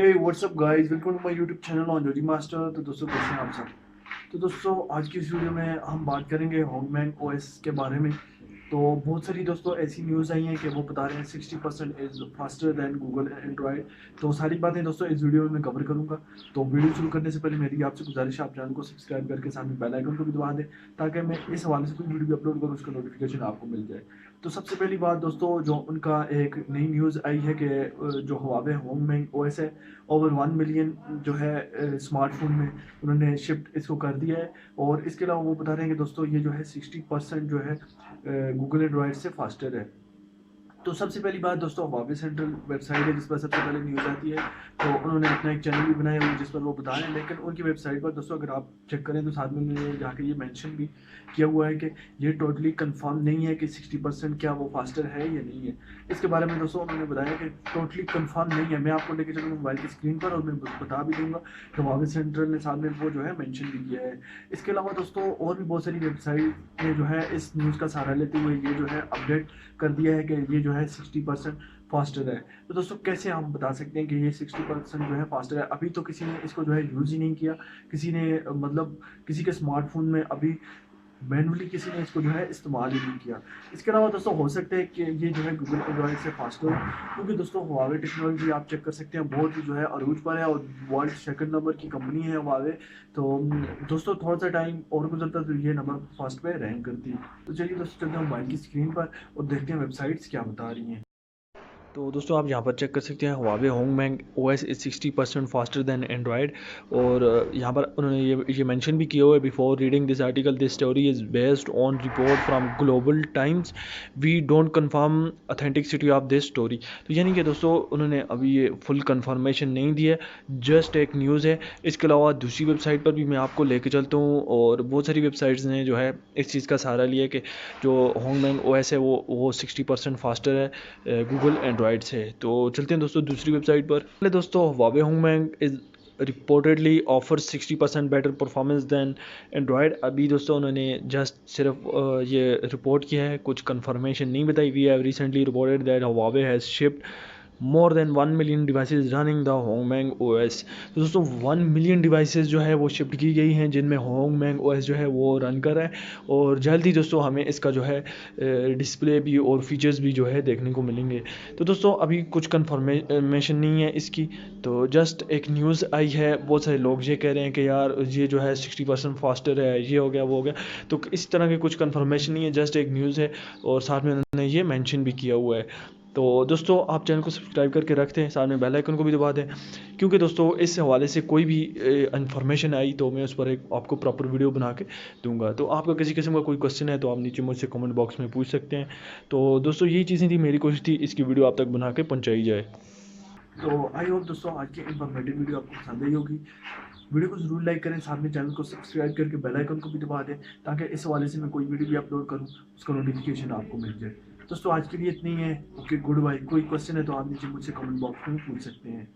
Hey whatsup guys, welcome to my YouTube channel on Joji master. तो दोस्तों कैसे हैं आप सब। तो दोस्तों आज की इस वीडियो में हम बात करेंगे होंगमैंग ओएस के बारे में। तो बहुत सारी दोस्तों ऐसी न्यूज़ आई हैं कि वो बता रहे हैं 60% is faster than Google Android. तो सारी बातें दोस्तों इस वीडियो में मैं कवर करूंगा। तो वीडियो शुरू करने से पहले मेरी आपसे गुजारिश है, आप चैनल को सब्सक्राइब करके सामने बेल आइकन को भी दबा दें ताकि मैं इस हवाले से कोई वीडियो भी अपलोड करूँ उसका नोटिफिकेशन आपको मिल जाए। तो सबसे पहली बात दोस्तों, जो उनका एक नई न्यूज़ आई है कि जो हुआवे होंगमैंग ओएस है, ओवर 1 मिलियन जो है स्मार्टफोन में उन्होंने शिफ्ट इसको कर दिया है। और इसके अलावा वो बता रहे हैं कि दोस्तों ये जो है 60% जो है गूगल एंड्रॉयड से फास्टर है। तो सबसे पहली बात दोस्तों, हुआवे सेंट्रल वेबसाइट है जिस पर सबसे पहले न्यूज़ आती है। तो उन्होंने अपना एक चैनल भी बनाया हुआ है जिस पर वो बता रहे हैं, लेकिन उनकी वेबसाइट पर दोस्तों अगर आप चेक करें तो साथ में उन्होंने जाके ये मेंशन भी किया हुआ है कि ये टोटली कंफर्म नहीं है कि 60% क्या वो फास्टर है या नहीं है। इसके बारे में दोस्तों उन्होंने बताया कि टोटली कंफर्म नहीं है। मैं आपको लेके चलूँगा मोबाइल की स्क्रीन पर और मैं बता भी दूंगा कि हुआवे सेंट्रल ने साथ में वो जो है मेंशन भी किया है। इसके अलावा दोस्तों और भी बहुत सारी वेबसाइट ने जो है इस न्यूज़ का सहारा लेते हुए ये जो है अपडेट कर दिया है कि ये जो है 60% फास्टर है। तो दोस्तों कैसे हम बता सकते हैं कि ये 60% जो है फास्टर है। अभी तो किसी ने इसको जो है यूज़ ही नहीं किया, किसी ने मतलब किसी के स्मार्टफोन में अभी मैनुअली किसी ने इसको जो है इस्तेमाल ही नहीं किया। इसके अलावा दोस्तों हो सकता है कि ये जो है गूगल एंड्रॉइड से फास्टर हो, क्योंकि दोस्तों हुआवे टेक्नोलॉजी आप चेक कर सकते हैं बहुत ही जो है अरूज पर है और वर्ल्ड सेकंड नंबर की कंपनी है हुआवे। तो दोस्तों थोड़ा सा टाइम और गुजरता तो ये नंबर फर्स्ट पे रैंक करती। तो चलिए दोस्तों चलते हैं मोबाइल की स्क्रीन पर और देखते हैं वेबसाइट्स क्या बता रही हैं। तो दोस्तों आप यहाँ पर चेक कर सकते हैं Huawei Hongmeng OS is 60% faster than Android. और यहाँ पर उन्होंने ये मेंशन भी किया हुआ है, before reading this article this story is based on report from Global Times, we don't confirm authenticity of this story. तो यानी कि दोस्तों उन्होंने अभी ये फुल कंफर्मेशन नहीं दी है, जस्ट एक न्यूज़ है। इसके अलावा दूसरी वेबसाइट पर भी मैं आपको लेके चलता हूँ और बहुत सारी वेबसाइट्स ने जो है इस चीज़ का सहारा लिया कि जो होंगमैंग ओएस है वो 60% फास्टर है गूगल एंड्रॉयड से। तो चलते हैं दोस्तों दूसरी वेबसाइट पर। पहले दोस्तों Huawei Hongmeng is reportedly offer 60% better performance than Android. अभी दोस्तों उन्होंने जस्ट सिर्फ ये रिपोर्ट किया है, कुछ कंफर्मेशन नहीं बताई। We have recently reported that Huawei has shipped more than 1 million devices running the Hongmeng OS. तो दोस्तों 1 मिलियन डिवाइसेज जो है वो शिफ्ट की गई हैं जिनमें होंगमैंग ओएस जो है वो रन कर रहा है। और जल्द ही दोस्तों हमें इसका जो है डिस्प्ले भी और फीचर्स भी जो है देखने को मिलेंगे। तो दोस्तों अभी कुछ कंफर्मेशन नहीं है इसकी, तो जस्ट एक न्यूज़ आई है। बहुत सारे लोग ये कह रहे हैं कि यार ये जो है 60% फास्टर है, ये हो गया वो हो गया। तो इस तरह के कुछ कंफर्मेशन नहीं है, जस्ट एक न्यूज़ है और साथ में उन्होंने ये मेंशन भी किया हुआ है। तो दोस्तों आप चैनल को सब्सक्राइब करके रखते हैं, साथ में बेल आइकन को भी दबा दें, क्योंकि दोस्तों इस हवाले से कोई भी इन्फॉर्मेशन आई तो मैं उस पर एक आपको प्रॉपर वीडियो बना के दूंगा। तो आपका किसी किस्म का कोई क्वेश्चन है तो आप नीचे मुझसे कमेंट बॉक्स में पूछ सकते हैं। तो दोस्तों यही चीज़ें थी, मेरी कोशिश थी इसकी वीडियो आप तक बना के पहुँचाई जाए। तो आई होप दोस्तों आज की इन्फॉर्मेटिव वीडियो आपको पसंद आई होगी। वीडियो को जरूर लाइक करें, साथ में चैनल को सब्सक्राइब करके बेल आइकन को भी दबा दें ताकि इस हवाले से मैं कोई वीडियो भी अपलोड करूं उसका नोटिफिकेशन आपको मिल जाए। दोस्तों आज के लिए इतनी है। Okay, good bye. कोई क्वेश्चन है तो आप नीचे मुझसे कमेंट बॉक्स में पूछ सकते हैं।